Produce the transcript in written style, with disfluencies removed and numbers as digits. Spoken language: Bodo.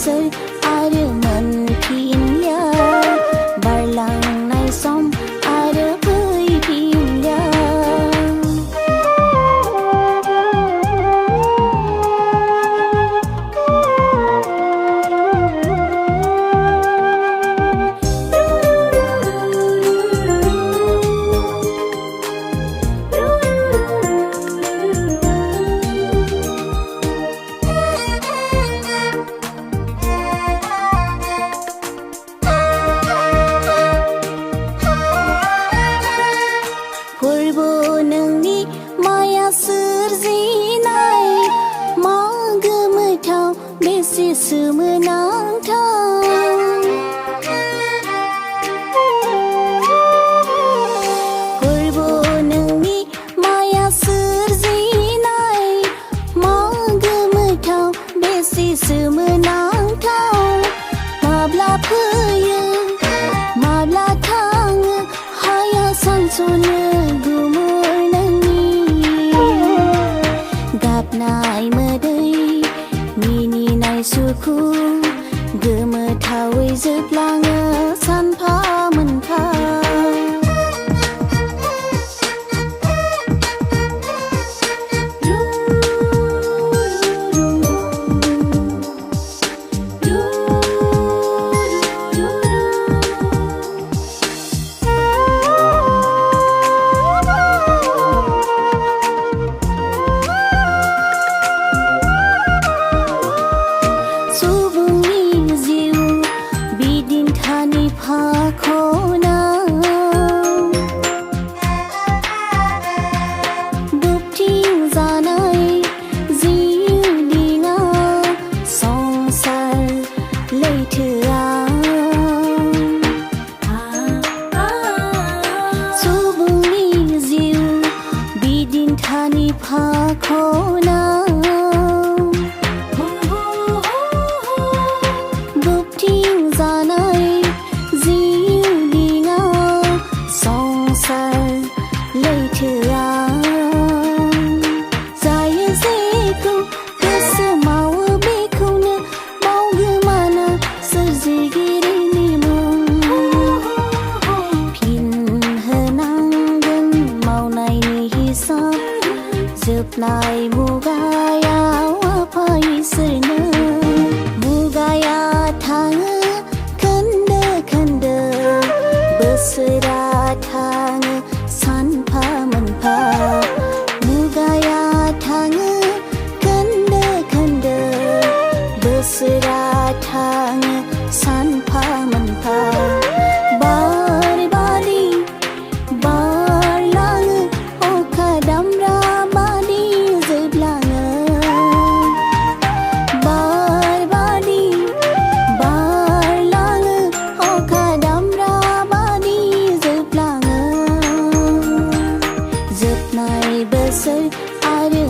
बोसोर आरो मोनफिनलिया बारलांनाय सम आरो फैफिनलिया फोरबो नोंनि माया सोरजिनाय मा गोमोथाव बेसे सोमोनांथाव फोरबो नोंनि माया सोरजिनाय मा गोमोथाव बेसे सोमोनांथाव माब्ला फैयो माब्ला थाङो हाया सानस'नो गाबनाय मोदै मिनिनाय सुखु गोमोथावै जोबलाङो सानफा मोनफा जोबनाय मुगायाव आफा इसोरनो मुगाया थाङो खोन्दो खोन्दो बोसोरा थाङो सानफा मोनफा मुगाया थाङो खोन्दो खोन्दो बोसोरा थाङो सानफा मोनफा बोसोर आरो